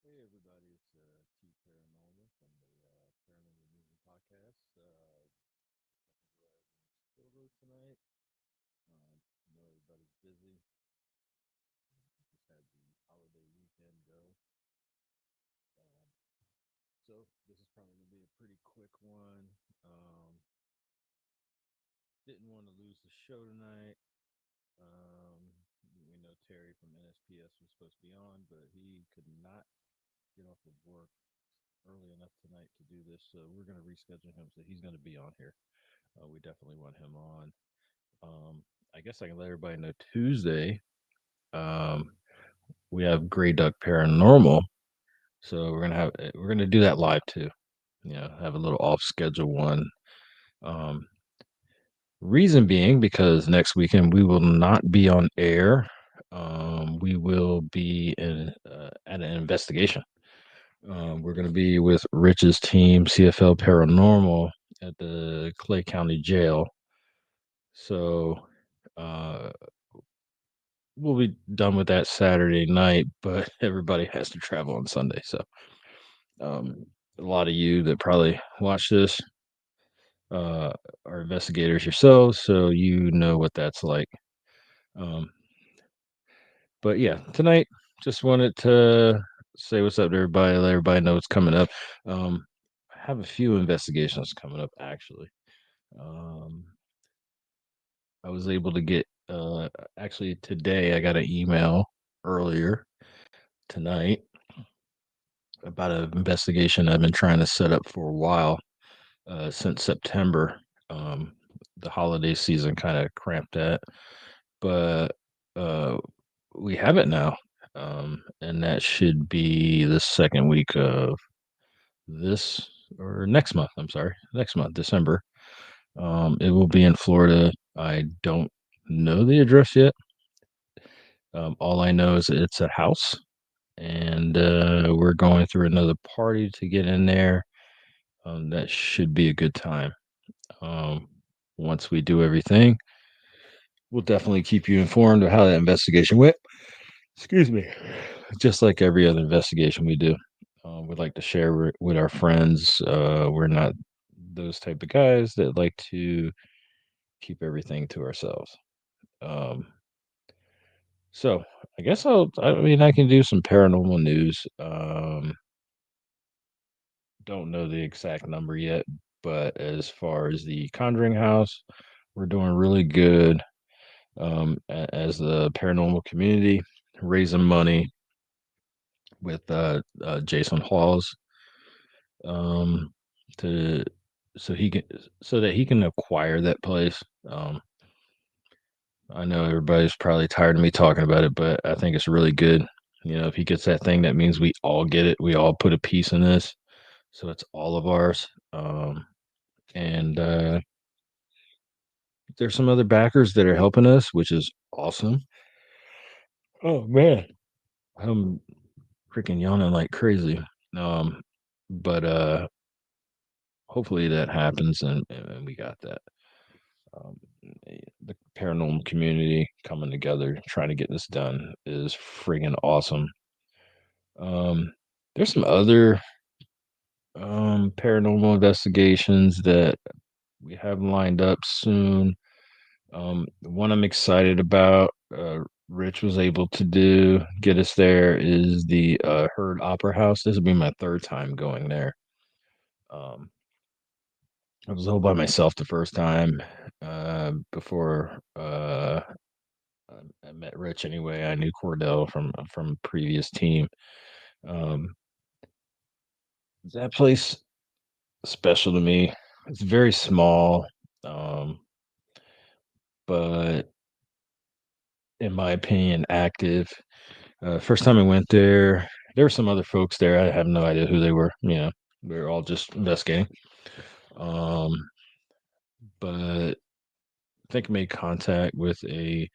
Hey everybody, it's T Paranormal from the Paranormal Musings podcast. Solo tonight. I know everybody's busy. Just had the holiday weekend go. Um, so this is probably gonna be a pretty quick one. Um, didn't want to lose the show tonight. We know Terry from NSPS was supposed to be on, but he could not get off of work early enough tonight to do this, so we're going to reschedule him. So he's going to be on here. We definitely want him on. I guess I can let everybody know Tuesday. Um, we have Gray Duck Paranormal, so we're gonna do that live too. You know, have a little off schedule one. Um, Reason being because next weekend we will not be on air. We will be at an investigation. We're going to be with Rich's team, CFL Paranormal, at the Clay County Jail. So uh, we'll be done with that Saturday night, but everybody has to travel on Sunday. So um, a lot of you that probably watch this uh, are investigators yourselves, so you know what that's like. Um, but yeah, tonight just wanted to say what's up to everybody, let everybody know what's coming up. I have a few investigations coming up actually. Um, I was able to get actually today I got an email earlier tonight about an investigation I've been trying to set up for a while since September. Um, the holiday season kind of cramped that, but uh, we have it now, and that should be the second week of this or next month. I'm sorry, next month, December. It will be in Florida. I don't know the address yet. All I know is it's a house, and we're going through another party to get in there. That should be a good time. Um, Once we do everything, we'll definitely keep you informed of how that investigation went. Excuse me. Just like every other investigation we do, we'd like to share with our friends. We're not those type of guys that like to keep everything to ourselves. Um, so I guess I mean, I can do some paranormal news. Don't know the exact number yet, but as far as the Conjuring House, we're doing really good as the paranormal community, raising money with Jason Hawes um, to so he can so that he can acquire that place. I know everybody's probably tired of me talking about it, but I think it's really good. You know, if he gets that thing, that means we all get it. We all put a piece in this, so it's all of ours. And There's some other backers that are helping us, which is awesome. Oh man, I'm freaking yawning like crazy. Um, but Hopefully that happens, and we got that. Um, the paranormal community coming together, trying to get this done, is friggin' awesome. Um, there's some other paranormal investigations that we have lined up soon. The one I'm excited about, Rich was able to get us there, is the Heard Opera House. This will be my third time going there. Um, I was all by myself the first time before I met Rich. Anyway, I knew Cordell from previous team. Um, that place special to me. It's very small, um, but in my opinion, active. First time I went there were some other folks there. I have no idea who they were. We were all just investigating. Um, but I think I made contact with a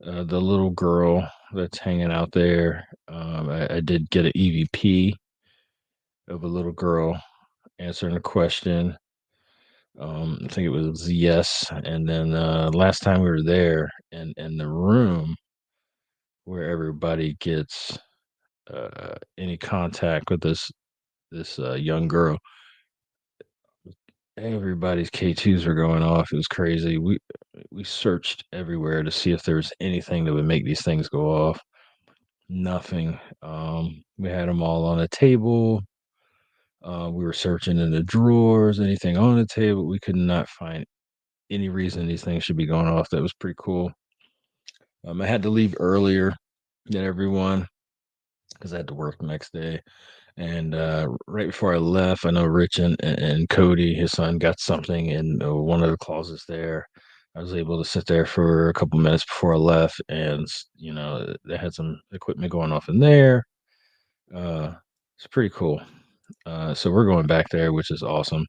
the little girl that's hanging out there. I did get an EVP of a little girl answering a question. I think it was yes. And then last time we were there, in the room where everybody gets any contact with this young girl, everybody's K2s were going off. It was crazy. We searched everywhere to see if there was anything that would make these things go off. Nothing. We had them all on a table. We were searching in the drawers, anything on the table. We could not find any reason these things should be going off. That was pretty cool. I had to leave earlier than everyone because I had to work the next day. And right before I left, I know Rich and Cody, his son, got something in one of the closets there. I was able to sit there for a couple minutes before I left, and they had some equipment going off in there. Uh, it's pretty cool. So we're going back there, which is awesome.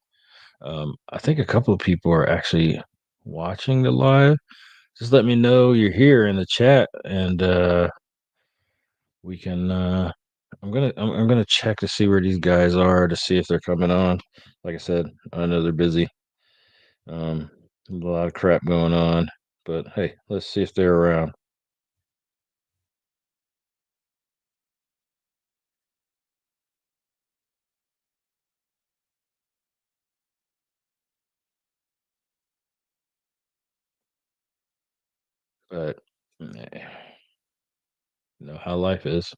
I think a couple of people are actually watching the live. Just let me know you're here in the chat, and we can. I'm gonna check to see where these guys are to see if they're coming on. Like I said, I know they're busy. Um, a lot of crap going on, but hey, let's see if they're around. But you know how life is.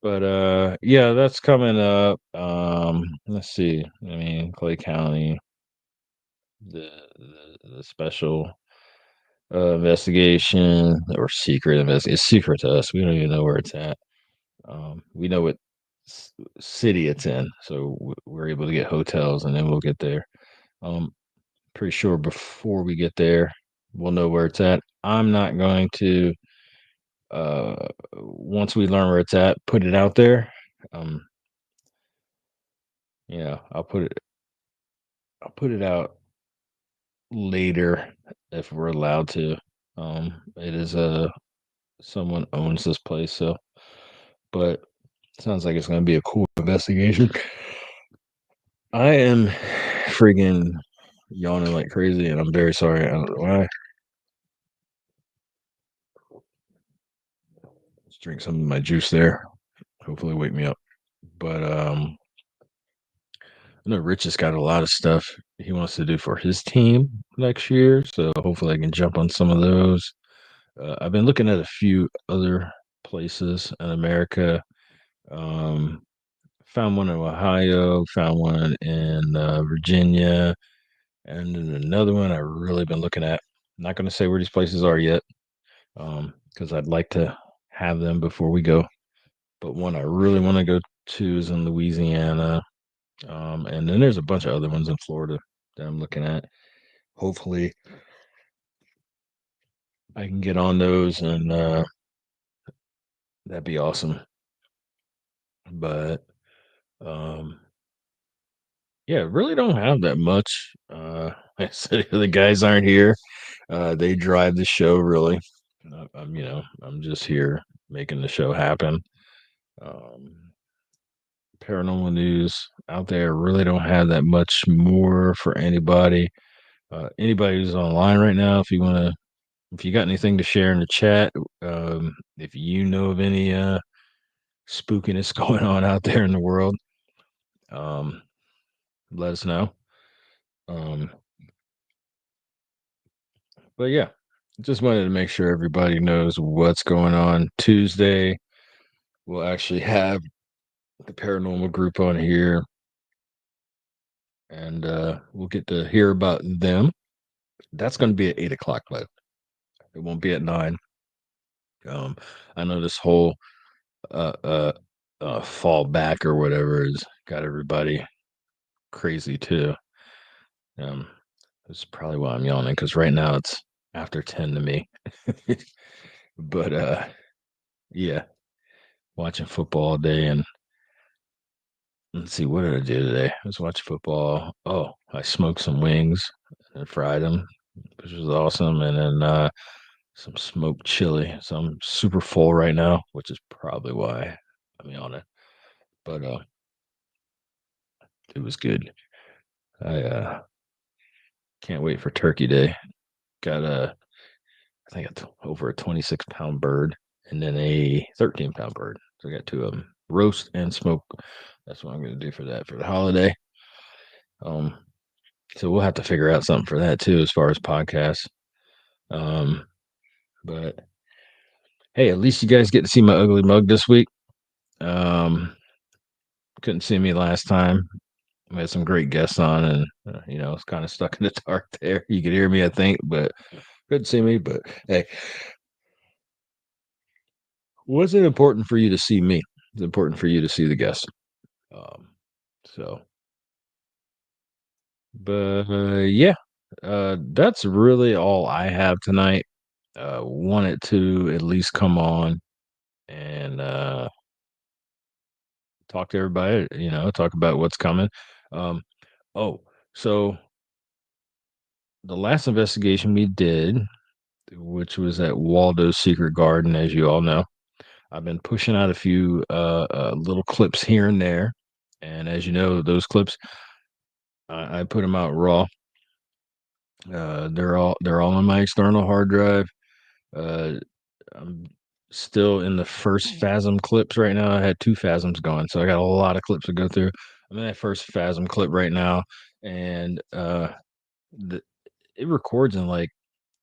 But yeah, that's coming up. Let's see. I mean, Clay County, the special investigation or secret investigation. It's secret to us. We don't even know where it's at. We know what city it's in, so we're able to get hotels, and then we'll get there. Um, Pretty sure before we get there, we'll know where it's at. I'm not going to. Once we learn where it's at, put it out there. Um, I'll put it. I'll put it out later if we're allowed to. It is someone owns this place, so but sounds like it's going to be a cool investigation. I am friggin' yawning like crazy, and I'm very sorry. I don't know why. Let's drink some of my juice there. Hopefully, wake me up. But I know Rich has got a lot of stuff he wants to do for his team next year, so hopefully I can jump on some of those. I've been looking at a few other places in America. Um, Found one in Ohio, found one in Virginia, and then another one I really been looking at. I'm not going to say where these places are yet, because I'd like to have them before we go. But one I really want to go to is in Louisiana, and then there's a bunch of other ones in Florida that I'm looking at. Hopefully, I can get on those, and that'd be awesome. But um, yeah, really don't have that much. Like I said, the guys aren't here. They drive the show really. I'm just here making the show happen. Um, Paranormal news out there really don't have that much more for anybody. Anybody who's online right now, if you got anything to share in the chat, if you know of any spookiness going on out there in the world, um, let us know. Um, but yeah, just wanted to make sure everybody knows what's going on. Tuesday, we'll actually have the paranormal group on here, and we'll get to hear about them. That's going to be at 8 o'clock, though. It won't be at 9. Um, I know this whole uh, uh, fall back or whatever has got everybody crazy too. Um, That's probably why I'm yawning because right now it's after 10 to me. But yeah, watching football all day and let's see, what did I do today? I was watching football. Oh, I smoked some wings and fried them, which was awesome. And then some smoked chili. So I'm super full right now, which is probably why I'm yawning. But it was good. I can't wait for Turkey Day. Got I think it's over a 26-pound bird and then a 13-pound bird. So I got two of them, roast and smoke. That's what I'm going to do for that for the holiday. Um, so we'll have to figure out something for that too, as far as podcasts. But hey, at least you guys get to see my ugly mug this week. Um, couldn't see me last time. We had some great guests on, and it's kind of stuck in the dark there. You could hear me, I think, but couldn't see me. But hey, was it important for you to see me? It's important for you to see the guests. Um, so, but yeah, that's really all I have tonight. Wanted to at least come on and talk to everybody. Talk about what's coming. Um, oh, so the last investigation we did, which was at Waldo's Secret Garden, as you all know, I've been pushing out a few little clips here and there, and as you know, those clips I put them out raw. They're all on my external hard drive. Uh, I'm still in the first Phasm clips right now. I had two Phasms going, so I got a lot of clips to go through. I'm in that first Phasm clip right now, and the, it records in like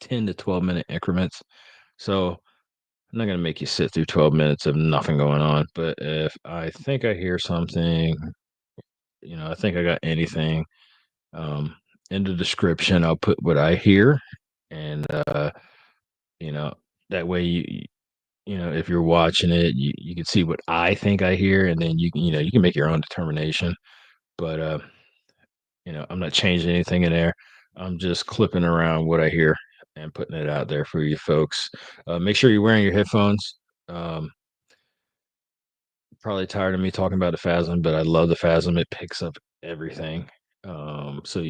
10 to 12 minute increments. So I'm not gonna make you sit through 12 minutes of nothing going on. But if I think I hear something, I think I got anything. Um, in the description, I'll put what I hear, and you know, that way if you're watching it, you can see what I think I hear, and then you can make your own determination. But I'm not changing anything in there. I'm just clipping around what I hear and putting it out there for you folks. Make sure you're wearing your headphones. Um, Probably tired of me talking about the Phasm, but I love the Phasm. It picks up everything. So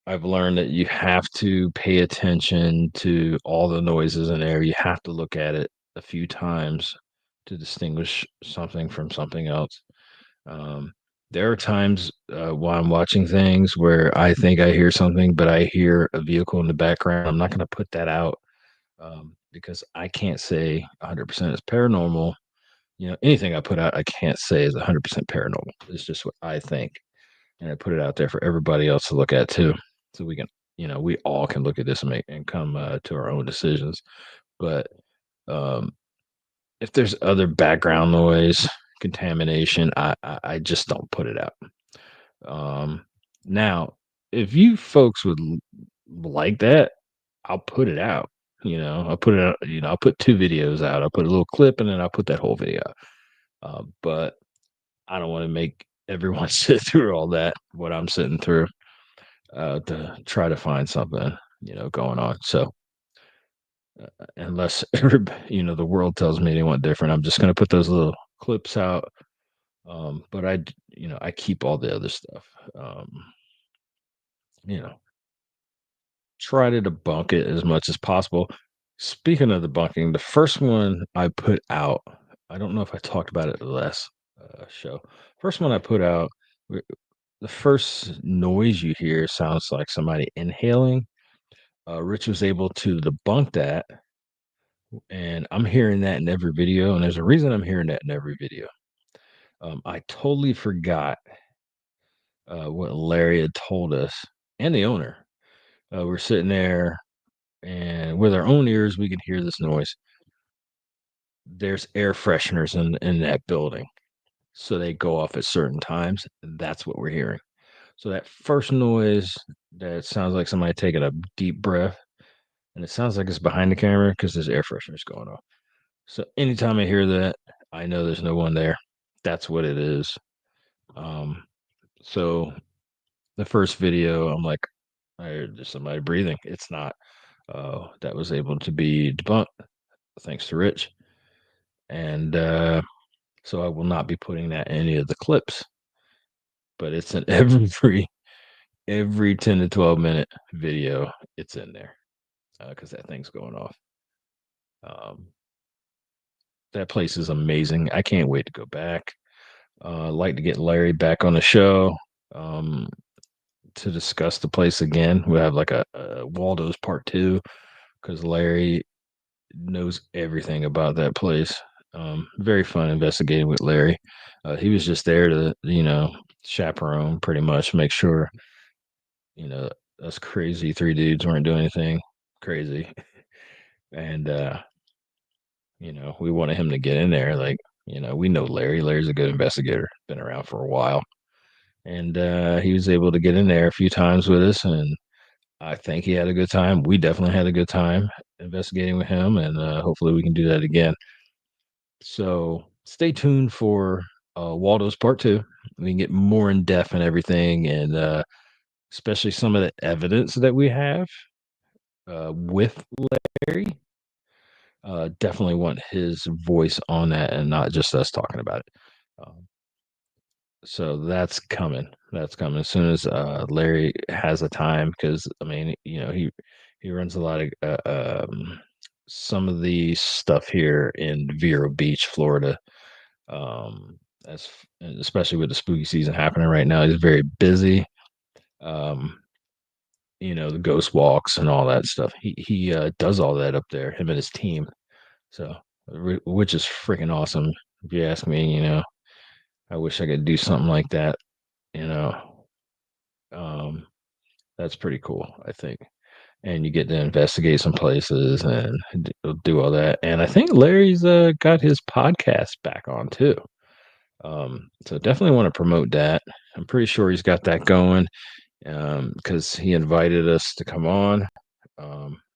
I've learned that you have to pay attention to all the noises in there. You have to look at it a few times to distinguish something from something else. Um, there are times while I'm watching things where I think I hear something, but I hear a vehicle in the background. I'm not going to put that out because I can't say 100% is paranormal. Anything I put out, I can't say is 100% paranormal. It's just what I think, and I put it out there for everybody else to look at too, so we can, we all can look at this and make and come to our own decisions. But um, if there's other background noise, contamination, I just don't put it out. Now, if you folks would like that, I'll put it out. I'll put it out. I'll put two videos out. I'll put a little clip and then I'll put that whole video out. But I don't want to make everyone sit through all that, what I'm sitting through, to try to find something, going on. So unless the world tells me they want different, I'm just going to put those little clips out. But I keep all the other stuff. Um, you know, Try to debunk it as much as possible. Speaking of debunking, the first one I put out, I don't know if I talked about it the last show. First one I put out, the first noise you hear sounds like somebody inhaling. Rich was able to debunk that, and I'm hearing that in every video, and there's a reason I'm hearing that in every video. I totally forgot what Larry had told us, and the owner. We're sitting there, and with our own ears, we can hear this noise. There's air fresheners in that building, so they go off at certain times. And that's what we're hearing. So that first noise that sounds like somebody taking a deep breath, and it sounds like it's behind the camera because there's air fresheners going off. So anytime I hear that, I know there's no one there. That's what it is. So the first video, I'm like, I heard there's somebody breathing. It's not. That was able to be debunked thanks to Rich. And so I will not be putting that in any of the clips, but it's in every 10 to 12-minute video. It's in there because that thing's going off. Um, that place is amazing. I can't wait to go back. Like to get Larry back on the show to discuss the place again. We'll have like a Waldo's part two because Larry knows everything about that place. Very fun investigating with Larry. He was just there to, chaperone pretty much, make sure, you know, us crazy three dudes weren't doing anything crazy. And, we wanted him to get in there. Like, we know Larry. Larry's a good investigator, been around for a while. And he was able to get in there a few times with us. And I think he had a good time. We definitely had a good time investigating with him. And hopefully we can do that again. So stay tuned for Waldo's part two. We can get more in depth and everything, and especially some of the evidence that we have with Larry. Definitely want his voice on that and not just us talking about it. Um, so that's coming. That's coming as soon as Larry has a time, because I mean, he runs a lot of some of the stuff here in Vero Beach, Florida. Um, as especially with the spooky season happening right now, he's very busy. Um, the ghost walks and all that stuff. He does all that up there, him and his team. So, which is freaking awesome. If you ask me, I wish I could do something like that. You know, um, that's pretty cool, I think. And you get to investigate some places and do all that. And I think Larry's got his podcast back on too. So definitely want to promote that. I'm pretty sure he's got that going because he invited us to come on.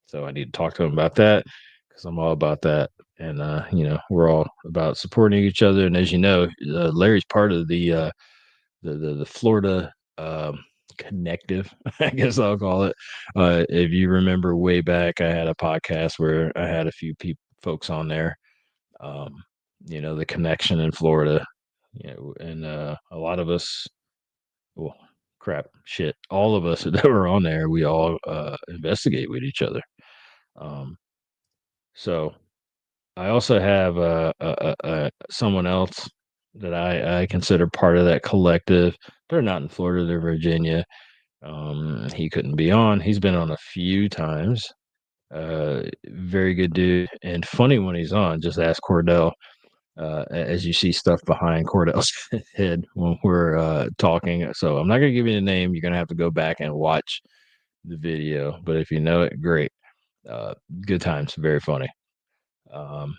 So I need to talk to him about that because I'm all about that. And, we're all about supporting each other. And as you know, Larry's part of the Florida connective, I guess I'll call it. If you remember way back, I had a podcast where I had a few folks on there. Um, the connection in Florida, and a lot of us, well, crap, shit, all of us that were on there, we all investigate with each other. Um, so I also have someone else that I consider part of that collective. They're not in Florida; they're Virginia. He couldn't be on. He's been on a few times. Very good dude and funny when he's on. Just ask Cordell. As you see stuff behind Cordell's head when we're talking. So I'm not going to give you the name. You're going to have to go back and watch the video. But if you know it, great. Good times. Very funny. Um,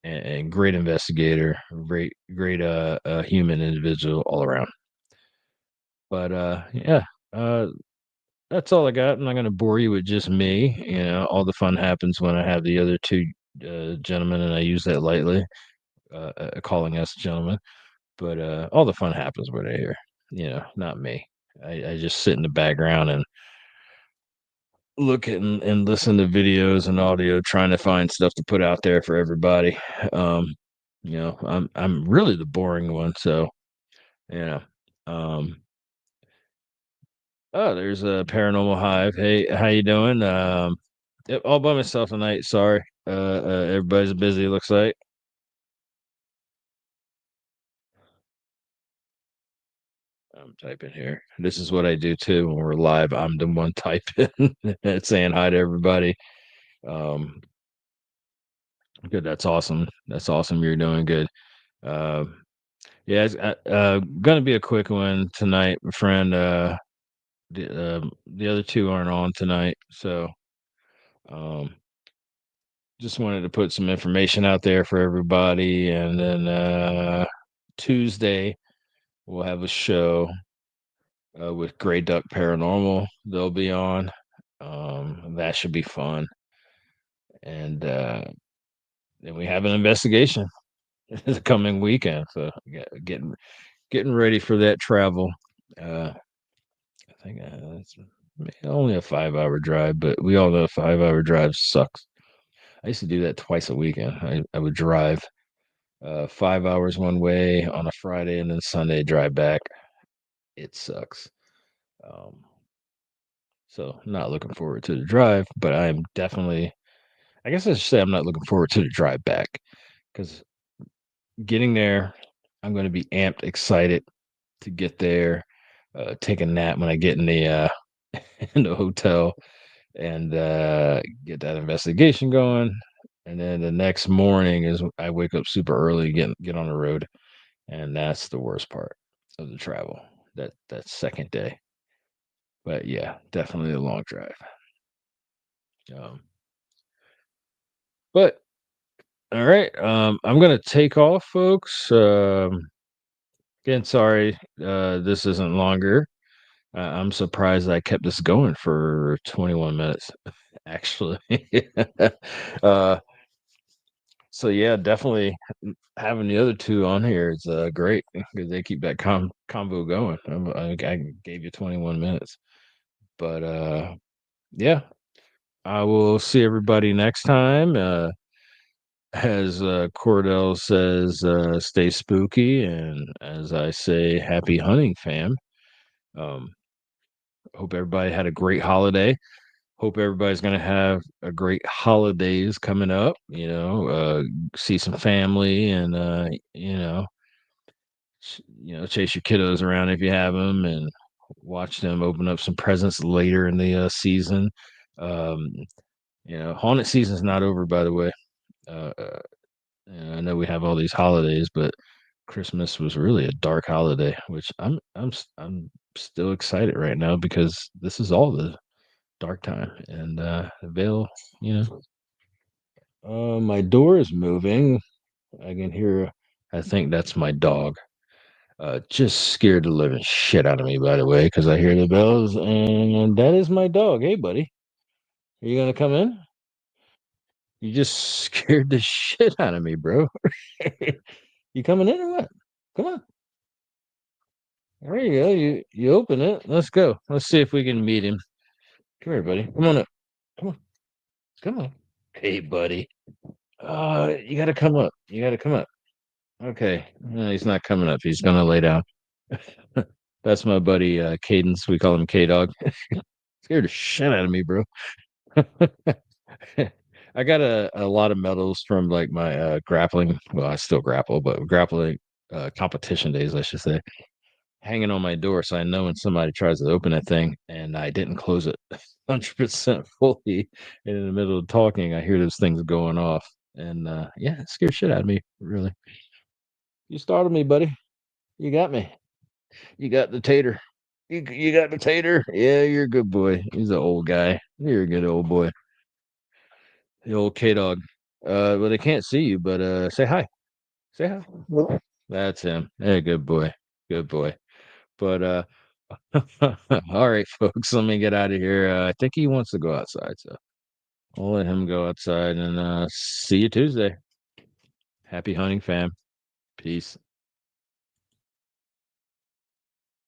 and great investigator. Great human individual all around. But yeah, that's all I got. I'm not going to bore you with just me. All the fun happens when I have the other two gentlemen, and I use that lightly, calling us gentlemen. But all the fun happens when they're here. Not me. I just sit in the background and look at and listen to videos and audio, trying to find stuff to put out there for everybody. Um, I'm really the boring one, so yeah. Um, oh, there's a paranormal hive. Hey, how you doing? Yep, all by myself tonight. Sorry. Everybody's busy. Looks like. I'm typing here. This is what I do too when we're live. I'm the one typing, saying hi to everybody. Um, good. That's awesome. That's awesome. You're doing good. Uh, yeah, it's gonna be a quick one tonight, my friend. The other two aren't on tonight, so um, just wanted to put some information out there for everybody, and then Tuesday we'll have a show with Grey Duck Paranormal. They'll be on. That should be fun. And then we have an investigation the coming weekend. So getting ready for that travel. I think that's. Only a 5 hour drive, but we all know 5 hour drive sucks. I used to do that twice a weekend. I would drive 5 hours one way on a Friday and then Sunday drive back. It sucks. Um, so not looking forward to the drive, but I'm definitely, I guess I should say I'm not looking forward to the drive back because getting there, I'm going to be amped, excited to get there, take a nap when I get in the in the hotel, and get that investigation going. And then the next morning is I wake up super early, get on the road, and that's the worst part of the travel. That second day. But yeah, definitely a long drive. Um, but all right, I'm gonna take off, folks. Again, sorry, this isn't longer. I'm surprised I kept this going for 21 minutes, actually. uh, so yeah, definitely having the other two on here is great because they keep that combo going. I gave you 21 minutes, but yeah, I will see everybody next time. As Cordell says, stay spooky, and as I say, happy hunting, fam. Um, hope everybody had a great holiday. Hope everybody's gonna have a great holidays coming up. See some family, and chase your kiddos around if you have them, and watch them open up some presents later in the season. Um, haunted season's not over, by the way. Uh, I know we have all these holidays, but Christmas was really a dark holiday, which I'm still excited right now because this is all the dark time. And the veil, you know, my door is moving. I can hear. I think that's my dog. Just scared the living shit out of me, by the way, because I hear the bells, and that is my dog. Hey, buddy, are you gonna come in? You just scared the shit out of me, bro. You coming in or what? Come on. There you go. You open it. Let's go. Let's see if we can meet him. Come here, buddy. Come on up. Come on. Come on. Hey, buddy. You gotta come up. You gotta come up. Okay. No, he's not coming up. He's gonna lay down. That's my buddy Cadence. We call him K Dog. Scared the shit out of me, bro. I got a lot of medals from like my grappling. Well, I still grapple, but grappling competition days, I should say, hanging on my door. So I know when somebody tries to open that thing and I didn't close it 100% fully, and in the middle of talking, I hear those things going off. And yeah, it scared shit out of me, really. You startled me, buddy. You got me. You got the tater. You got the tater. Yeah, you're a good boy. He's an old guy. You're a good old boy. The old K Dog. Well, they can't see you, but say hi. Say hi. Well, that's him. Hey, good boy. Good boy. But all right, folks, let me get out of here. I think he wants to go outside, so I'll let him go outside and see you Tuesday. Happy hunting, fam. Peace.